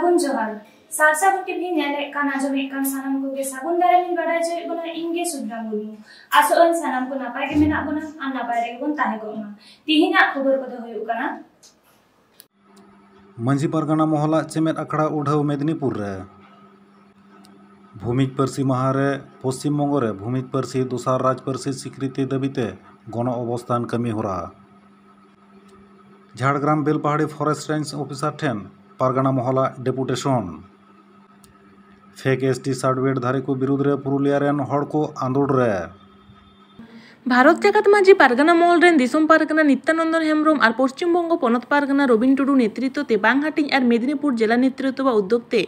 सागुन जोहार सारसागुन टीवी नेले काना जमे कान सानाम को के सागुन दारे मिन बाडा जे बना इंगे सुद्रा मुर्मू आसोन सानाम को नापाय के मेना बना आ नापाय रे बन ताहे को ना तिहिना खबर को दो होय काना मंझी परगना मोहला चेमेट अखड़ा उठाव मेदिनीपुर रे भूमिज पार्सी माहा रे पश्चिम बंग रे भूमिज पार्सी दोसार राज पार्सी स्वीकृति दाबीते गण अवस्थान कमी होरा Jhargram Belpahari forest range officer ठेन परगना मोहला डेपुटेशन फेक एसटी सर्टिफिकेट धारी को विरुद्ध रे पुरुलिया रेन हड़ को आंदोलन रे भारत जाकात माझी पारगाना मॉल रेन दिसम पारगाना नित्यानंदन हेम्ब्रम और पश्चिम बंग पनत पारगाना रबिन टुडू नेतृत्वते बांगहाटिंग और मेदिनीपुर जिला नेतृत्व व उद्योगते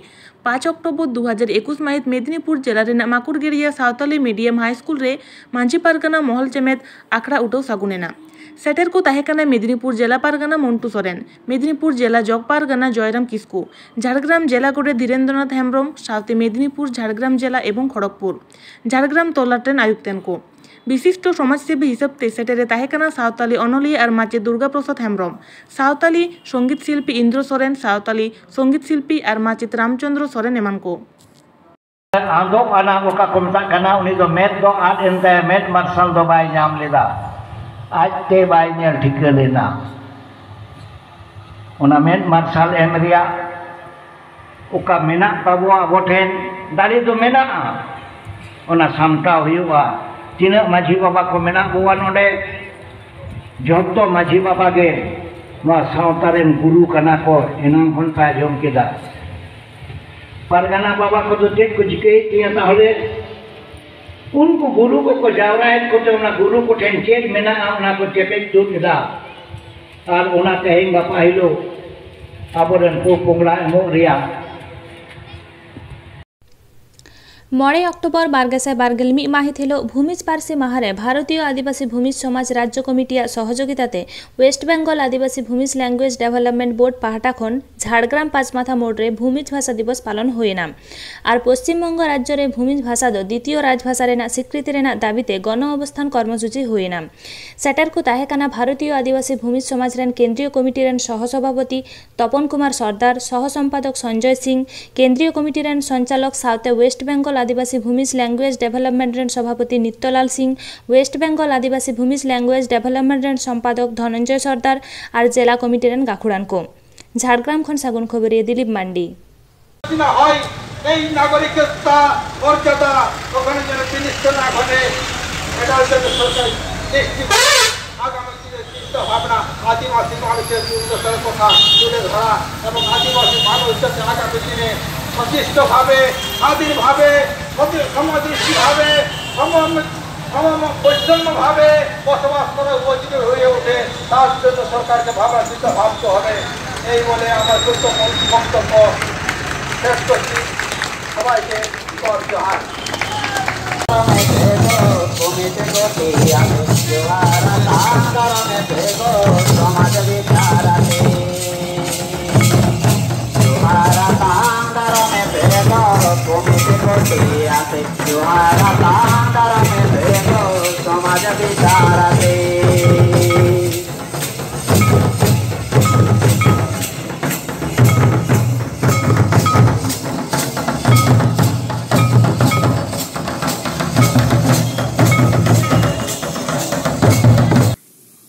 5 अक्टोबर 2021 माहित मेदिनीपुर जिला रे माकुड़गेड़िया सावताली मीडियम हाई स्कूल रे माझी पारगाना महल चेमेत आखड़ा उठाव सागुनेना सेटर को ताहेकाना मेदिनीपुर जिला पारगाना मंटू सोरेन मेदिनीपुर जिला जग पारगाना जयराम किस्कू झाड़ग्राम जिला गोडे धीरेन्द्रनाथ हेम्ब्रम साउथे मेदिनीपुर झाड़ग्राम जिला एवं खड़गपुर झाड़ग्राम तोलाटेन आयुक्तेन को विशिष्ट समाजसेवी हिसाबते सेटेरे ताहेकाना सावताली अनलिया और माचे दुर्गा प्रसाद हेम्ब्रम सावताली संगीत शिल्पी इंद्र सोरेन सावताली संगीत शिल्पी और माचित रामचंद्र सोरेन एमान को आदो आना ओका को मताकाना उनी दो मेट दो आद एनते मेट मार्शल दो बाय नाम लेदा आज ते बाय नेल ठिका लेना ओना मेट मार्शल एम रिया ओका मेना ताबो आबोठेन दाड़ी दो मेना ओना सामटा हुआ तीना माझी बाबा को मेना बुआ नोडे जत्तो माझी बाबा के नोआ सावतारेन गुरु कना को एनाम खन पा जम केदा परगना बाबा को तो चेक को जिके तिया ताहले उनको गुरु को जावरायत को तो ना गुरु को ठेन चेक मेना ना को चेक जो केदा और ओना तेहिं बापा हिलो आबोरेन को पोंगला एमो रिया 9 अक्टोबर 2022 माहित हिलो भूमिज पार्सी माहारे भारतीय आदिवासी भूमिज समाज राज्य कमिटिया सहयोगिताते वेस्ट बेंगल आदिवासी भूमिज लैंग्वेज डेवलपमेंट बोर्ड पाहाटा खन झाड़ग्राम पाँचमाथा मोड़ रे भूमिज भाषा दिवस पालन होइना और पश्चिम बंग राज्य रे भूमिज भाषा दो द्वितीय राजभाषा रेना स्वीकृति रेना दाबीते गण अवस्थान कर्मसूची होइना सेटर को ताहेकाना भारतीय आदिवासी भूमिज समाज रेन केंद्रीय कमिटी रेन सहसभापति तपन कुमार सरदार सह संपादक संजय सिंह केंद्रीय कमिटी रेन संचालक साउथे वेस्ट बेंगल आदिवासी भूमिज लैंग्वेज डेवलपमेंट रेन सभापति नित्यलाल सिंह वेस्ट बेंगल आदिवासी भूमिज लैंग्वेज डेवलपमेंट रेन संपादक धनंजय सरदार और जिला कमिटी रेन गाखुड़ान को झाड़ग्राम खन सागुन खबरिया दिलीप मांडी भावना आदिवासी মানুষের উন্নয়নের কথা তুলে ধরা এবং আদিবাসী মানুষের আগামী দিনে সচেষ্টভাবে স্বাধীনভাবে সমাজনীতিভাবে বৈষম্যভাবে বসবাস করার উপযোগী হয়ে ওঠে তার জন্য সরকারকে ভাবতে হবে এই বলে আমার বক্তব্য শেষ করছি সবাইকে জোহার समाज विचाराते तुम्हारा कांदर में भेगो कमिटी कोटी आते तुम्हारा कांदर में भेगो समाज विचाराते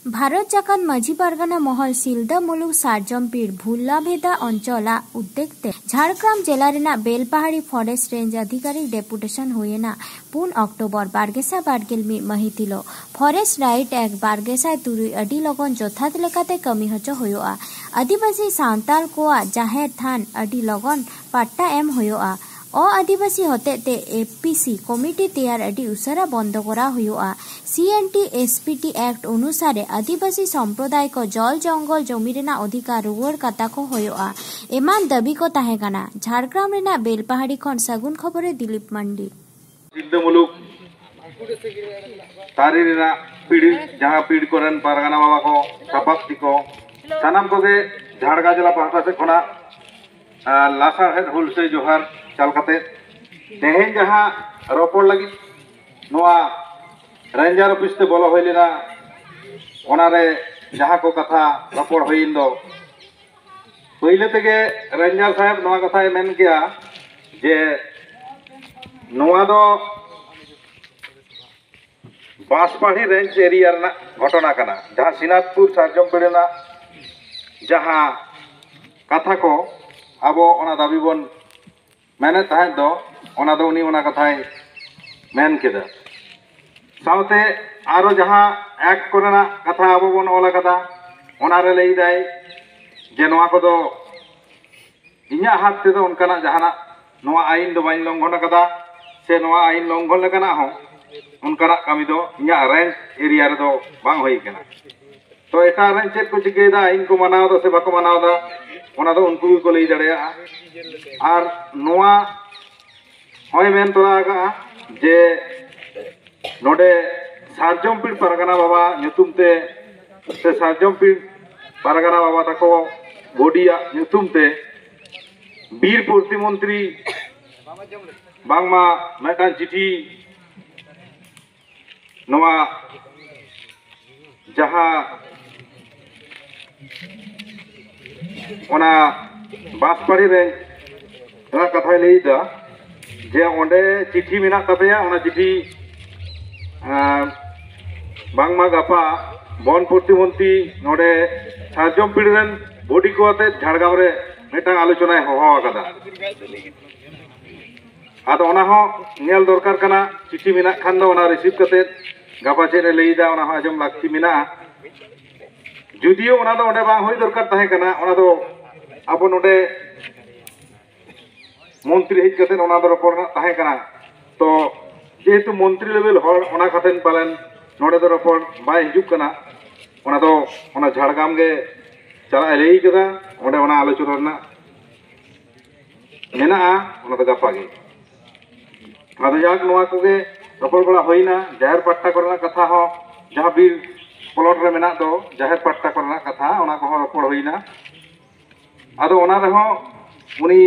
भारत जाकान माझी पारगाना महल सिलदा मुलुक सारजम पीर भुल्ला भेदा अंचला उद्देगते झाड़ग्राम जिला रेना बेलपहाड़ी फॉरेस्ट रेंज अधिकारी डेपुटेशन हुएना 4 अक्टोबर 2022 महितिलो फॉरेस्ट राइट एक 2003 अडी लगन जोथात लेकाते कमी हचो होयोआ आदिवासी सांताल कोआ जाहेर थान अडी लगन पट्टा एम होयोआ आदिवासी होते एपीसी कमिटी तैयार अडी उसरा बंद करा हुआ सीएनटी एसपीटी एक्ट अनुसारे आदिवासी संप्रदाय को जल जंगल जमी रेना अधिकार रुआर कता को होयोआ एमान दाबी को ताहेकाना झाड़ग्राम रेना बेलपहाड़ी खन सागुन खबरे दिलीप मांडी मुलुक तारी रेना पीड़ी जहां पीड़ कोरन पारगाना बाबा को सपाक्ति को सानाम को गे झाड़गा जिला पाहटा से खोना लासार हेड हुल से जोहार चालकाते तेहेन जहां रोपड़ लगी नोआ रेंजर ऑफिस ते बोलो होइलेना ओनारे जहां को कथा रोपड़ होइन दो पहले तेगे रेंजर साहेब नवा कथाय मेन किया जे नवा दो बांसबाड़ी रेंज एरिया रना घटना कना जहां सिनाजपुर सारजमपीड़ रना जहां कथा को आबो ओना दाबी बन मेने तहत दो ओना दो उनी ओना कथाय मेन केदा साउते आरो जहां एक्ट कोरेना कथा आबो बन ओला कदा ओना रे लई दाय जे नवा को दो इन्या हाथ ते दो उनकाना जहाना नवा आईन दो बाइन लंघन कदा से नवा आईन लंघन लेकाना हो उनकाना कमी दो इन्या रेंज एरिया रे दो बांग होई केना तो एटा रेंज चेक को चिकेदा आईन को मानाव दो से बाको मानाव दा ओना दो उनको को लई दड़ेया आर नवा होय मेन तोरा का जे नोडे सारजमपीड़ पारगाना बाबा ᱧᱩᱛᱩᱢ ᱛᱮ से सारजमपीड़ पारगाना बाबा तको बॉडिया ᱧᱩᱛᱩᱢ ᱛᱮ बीर प्रतिमंत्री बांगमा मेटा चिठी नवा जहां ओना बांसबाड़ी रे कथा लईदा जे ओंडे चिठी मेना तबेया ओना चिठी बांगमा गापा वन प्रतिमंत्री नोडे सारजमपीड़ रेन बॉडी को आते झाड़गाम रे मेटा आलोचना होहो आकादा आदो ओना हो नेल दरकार कना चिठी मेना खान दो ओना रिसीव कते गापा चेरे लईदा ओना हो आजम लाक्ति मेना जुदियो ओना दो ओंडे बांग होई दरकार ताहे कना ओना दो आबो नोडे मंत्री हेज कते ओना दो रपड़ ताहे कना तो जेहेतु मंत्री लेवल हर ओना खातेन पालन नोडे दो रपड़ बाय हिजुक कना ओना दो ओना झाड़गाम गे चला लई कदा ओंडे ओना आलोचना रना मेना ओना दो गापा गे आदो जाक नोआ कोगे रपड़ बड़ा होइना जाहिर पट्टा करना कथा हो जहां बीर प्लॉट रे मेना दो जाहिर पट्टा करना कथा ओना को रपड़ होइना आदो ओना रे हो उनी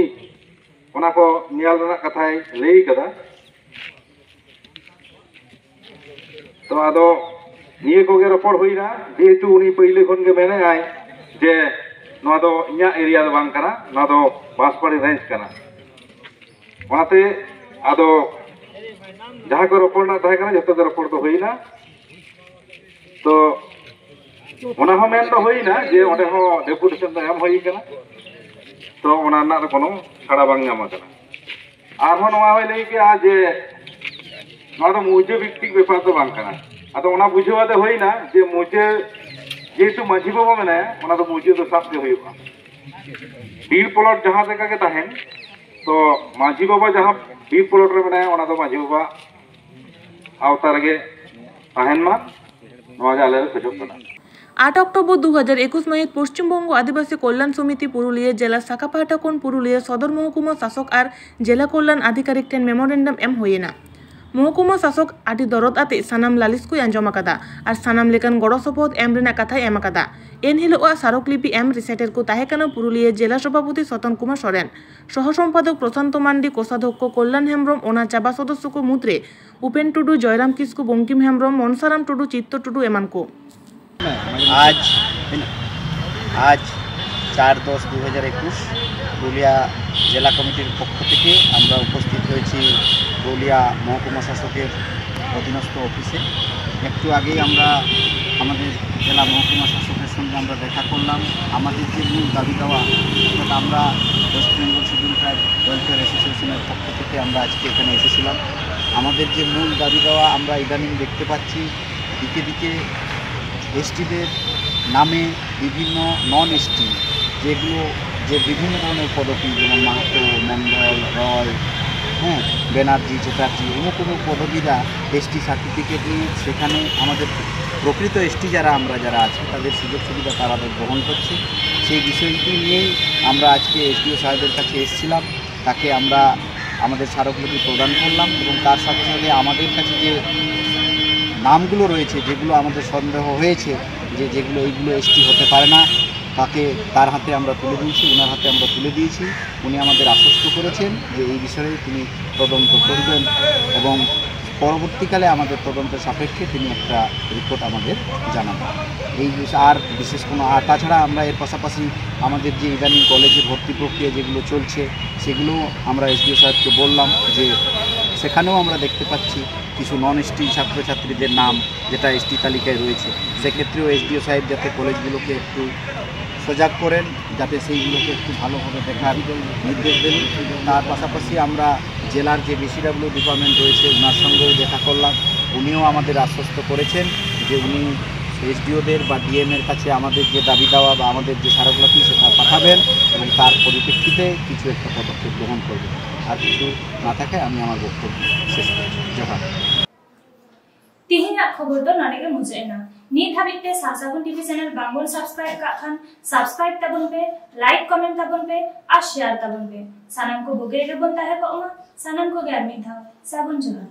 ओना को नियाल रना कथाय लई कदा तो आदो निये कोगे रपड़ होइना जेहेतु उनी पहिले खन गे मेने आय जे नोआ दो इन्या एरिया दो बांग कना नोआ दो बांसबाड़ी रेंज कना ओनाते आदो जहां को रपड़ ना ताहे कना जतो दो रपड़ तो होइना तो ओना हो मेन तो होइना जे ओंडे हो डेपुटेशन तो एम होई कना तो ओना ना तो कोनो छाड़ा बांग नामा कना आर हो नोआ होय लई के आ जे नोआ दो मुझे व्यक्तिगत व्यापार तो बांग कना आदो ओना बुझेवाते होइना जे मुझे जेहेतु माझी बाबा मेना ओना तो मुझे तो साफ के होइबा बीर प्लॉट जहां जगह के ताहेन तो माझी बाबा जहां बीर प्लॉट रे मेना ओना तो माझी बाबा आवतार गे ताहेन मा नोआ जाले खजोक कना 8 अक्टोबर 2021 महित पश्चिमबंग आदिवासी कल्याण समिति पुरुलिया जिला शाखा पाहटा कोन पुरुलिया सदर महकुमा शासक और जिला कल्याण अधिकारी ठेन मेमोरेंडम एम होयेना महकुमा शासक आदि दरद आते सानाम लालिस को आंजम आकादा और सानाम लेकान गड़ो सपोहद एम रेना कथा एम आकादा एन हिलोआ सारकलिपि एम रिसाइटेर को ताहेकाना पुरुलिया जिला सभापति सतन कुमार सोरेन सह सम्पादक प्रशांत मांडी कोषाध्यक्ष कल्याण हेम्ब्रम ओना चाबा सदस्य को मुद्रे उपेन टुडू जयराम किस्कु बंकिम हेम्ब्रम मनसाराम टुडू चित्त टुडू एमान को आज 4/10/2021 पुरुलिया जिला कमिटिर पक्ष থেকে আমরা উপস্থিত হয়েছি পুরুলিয়া মহকুমা শাসকের অধীনস্থ অফিসে। একটু আগেই আমরা আমাদের জেলা মহকুমা শাসকের সঙ্গে আমরা দেখা করলাম। আমাদের যে মূল দাবি দেওয়া অর্থাৎ আমরা West Bengal schedule tribe welfare অ্যাসোসিয়েশনের পক্ষ থেকে আমরা আজকে এখানে এসেছিলাম। আমাদের যে মূল দাবি দেওয়া আমরা ইদানিং দেখতে পাচ্ছি দিকে দিকে এসটিদের নামে বিভিন্ন নন এসটি যেগুলো যে বিভিন্ন ধরনের পদবি যেমন মাহাতো মন্ডল রয় ব্যানার্জি চ্যাটার্জি অমুক অমুক পদবীরা এসটি সার্টিফিকেট নিয়ে সেখানে আমাদের প্রকৃত এসটি যারা আছি তাদের সুযোগ সুবিধা তারা গ্রহণ করছে। সেই বিষয়টি নিয়েই আমরা আজকে এসডিও সাহেবের কাছে এসেছিলাম। তাকে আমরা আমাদের স্মারকলিপি প্রদান করলাম এবং তার সাথে সাথে আমাদের কাছে যে নামগুলো রয়েছে যেগুলো আমাদের সন্দেহ হয়েছে যেগুলো এইগুলো এসটি হতে পারে না তাকে তার হাতে আমরা তুলে দিয়েছি, ওনার হাতে আমরা তুলে দিয়েছি। উনি আমাদের আশ্বস্ত করেছেন যে এই বিষয়ে তিনি তদন্ত করবেন এবং পরবর্তীকালে আমাদের তদন্ত সাপেক্ষে তিনি একটা রিপোর্ট আমাদের জানাবেন। এই আর বিশেষ কোনো আর তাছাড়া আমরা এর পাশাপাশি আমাদের যে ইদানিং কলেজে ভর্তি প্রক্রিয়া যেগুলো চলছে সেগুলো আমরা এসডিও সাহেবকে বললাম যে সেখানেও আমরা দেখতে পাচ্ছি কিছু নন এসটি ছাত্রছাত্রীদের নাম যেটা এসটি তালিকায় রয়েছে। সেক্ষেত্রেও এসডিও সাহেব যাতে কলেজগুলোকে একটু সজাগ করেন, যাতে সেইগুলোকে একটু ভালোভাবে দেখার নির্দেশ দেন। তার পাশাপাশি আমরা জেলার যে বিসিডব্লিউ ডিপার্টমেন্ট রয়েছে ওনার সঙ্গেও দেখা করলাম। উনিও আমাদের আশ্বস্ত করেছেন যে উনি এসডিওদের বা ডিএমের কাছে আমাদের যে দাবি দেওয়া বা আমাদের যে স্মারকলিপি সেটা পাঠাবেন এবং তার পরিপ্রেক্ষিতে কিছু একটা পদক্ষেপ গ্রহণ করবেন। আর কিছু না থাকে আমি আমার বক্তব্য শেষ করছি। জোহার। तिहिना खबर दो नडे के मुजेना नी धाबिते सासागुन टीवी चैनल बांगुन सब्सक्राइब का खान सब्सक्राइब तबन पे लाइक कमेंट तबन पे और शेयर तबन पे सानम को बुगे के बनता है को सानम को गैर में था साबुन जोहार।